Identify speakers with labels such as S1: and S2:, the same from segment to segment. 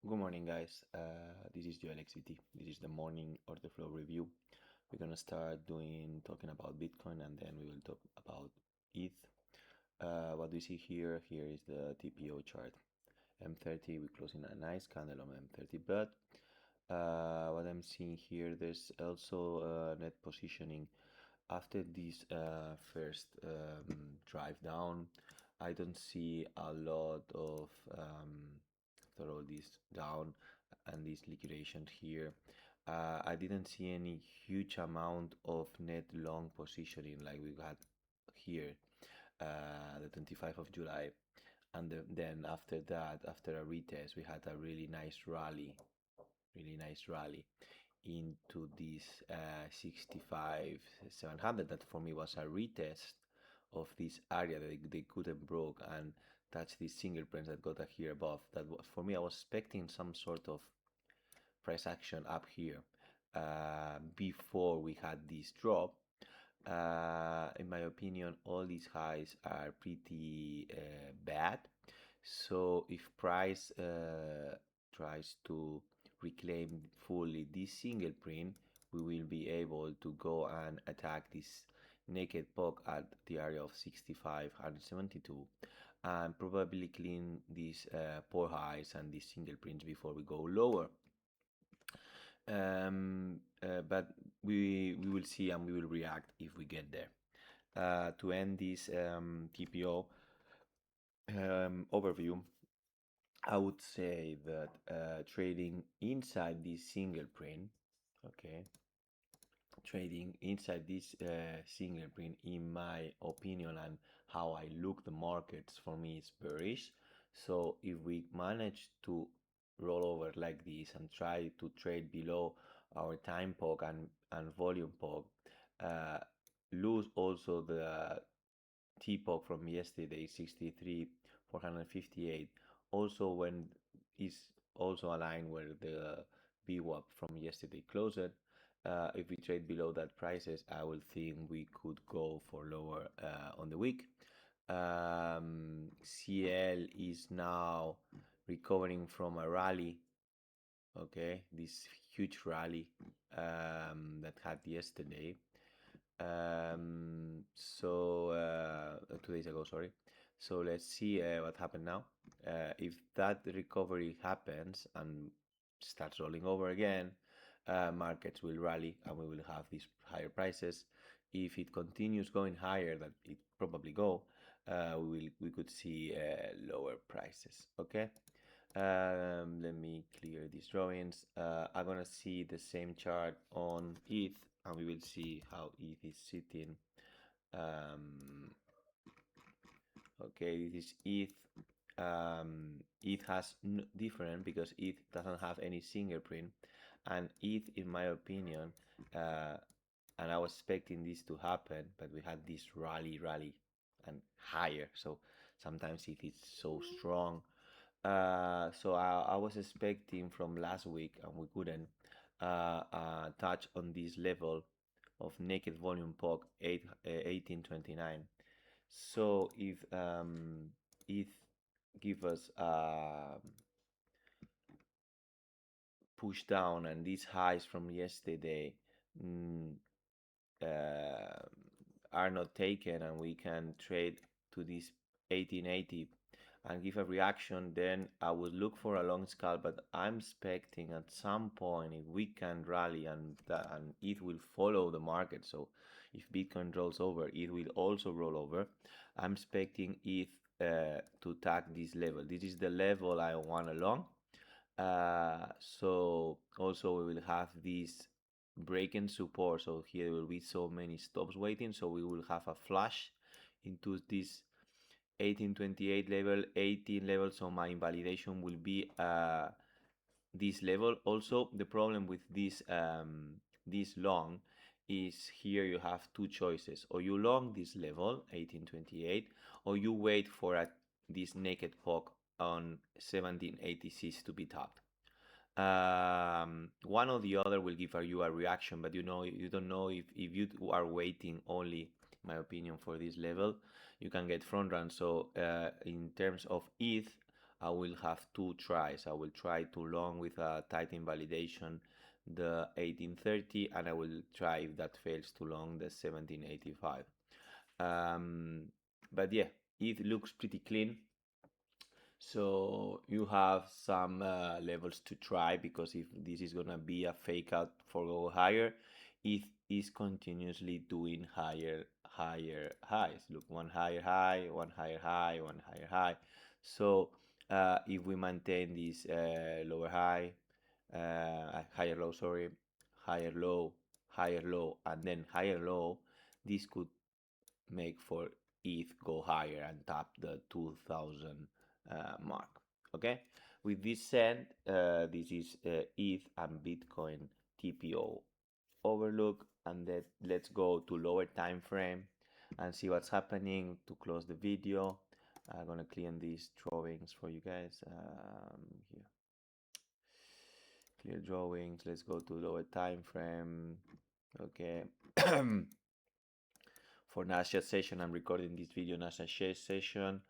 S1: Good morning, guys. This is Joel XBT. This is the morning Orderflow review. We're gonna start talking about Bitcoin, and then we will talk about ETH. What we see here is the TPO chart. M30, we're closing a nice candle on M30, but what I'm seeing here, there's also net positioning after this first drive down. I don't see a lot of after all this down and this liquidation here. I didn't see any huge amount of net long positioning like we had here, the 25th of July. And then after that, after a retest, we had a really nice rally into this 65,700. That for me was a retest of this area that they couldn't broke and touch these single prints that got here above. That was, for me, I was expecting some sort of price action up here before we had this drop. In my opinion, all these highs are pretty bad. So if price tries to reclaim fully this single print, we will be able to go and attack this naked poke at the area of 6572 and probably clean these poor highs and these single prints before we go lower. But we will see and we will react if we get there. To end this TPO overview, I would say that trading inside this single print, okay, trading inside this single print, in my opinion, and how I look the markets, for me is bearish. So if we manage to roll over like this and try to trade below our time pog and volume pog, lose also the TPOG from yesterday, 63,458. Also, when is also aligned where the VWAP from yesterday closed. If we trade below that prices, I will think we could go for lower on the week. CL is now recovering from a rally. Okay, this huge rally that had yesterday. 2 days ago, sorry. So let's see what happened now. If that recovery happens and starts rolling over again, markets will rally and we will have these higher prices. If it continues going higher, that it probably go, we could see lower prices. Okay. Let me clear these drawings. I'm gonna see the same chart on ETH and we will see how ETH is sitting. Okay, this is ETH. ETH has different because ETH doesn't have any fingerprint, and ETH, in my opinion, and I was expecting this to happen, but we had this rally and higher. So sometimes ETH is so strong. So I was expecting from last week, and we couldn't touch on this level of naked volume POC 1829. So if give us push down and these highs from yesterday mm, uh, are not taken and we can trade to this 1880 and give a reaction, then I would look for a long scalp. But I'm expecting at some point if we can rally and it will follow the market. So if Bitcoin rolls over, it will also roll over. I'm expecting ETH to tag this level. This is the level I want along. So also we will have this break and support. So here will be so many stops waiting. So we will have a flash into this 1828 level, 18 level. So my invalidation will be this level. Also, the problem with this long is here you have two choices: or you long this level 1828, or you wait for this naked poke on 1786 to be tapped. One or the other will give you a reaction, but you don't know if you are waiting only, my opinion, for this level, you can get front run. So in terms of ETH, I will have two tries. I will try to long with a tight invalidation the 1830, and I will try, if that fails, to long the 1785. But yeah, it looks pretty clean. So you have some levels to try, because if this is gonna be a fake out for go higher, it is continuously doing higher highs. Look, one higher high, one higher high, one higher high. So if we maintain this lower high, higher low, sorry, higher low, and then higher low, this could make for ETH go higher and tap the 2000 mark. Okay, with this said, this is ETH and Bitcoin TPO overlook, and let's go to lower time frame and see what's happening to close the video. I'm gonna clean these drawings for you guys. Here, clear drawings. Let's go to lower time frame. Okay. For Nasdaq session, I'm recording this video Nasdaq share session.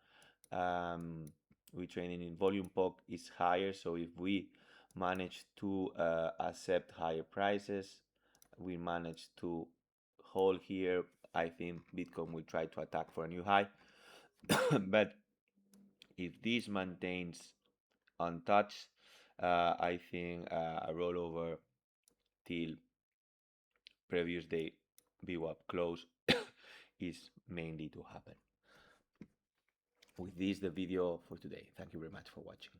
S1: We training in volume POC is higher, so if we manage to accept higher prices, we manage to hold here, I think Bitcoin will try to attack for a new high. But if this maintains untouched, I think a rollover till previous day VWAP close is mainly to happen. With this, the video for today. Thank you very much for watching.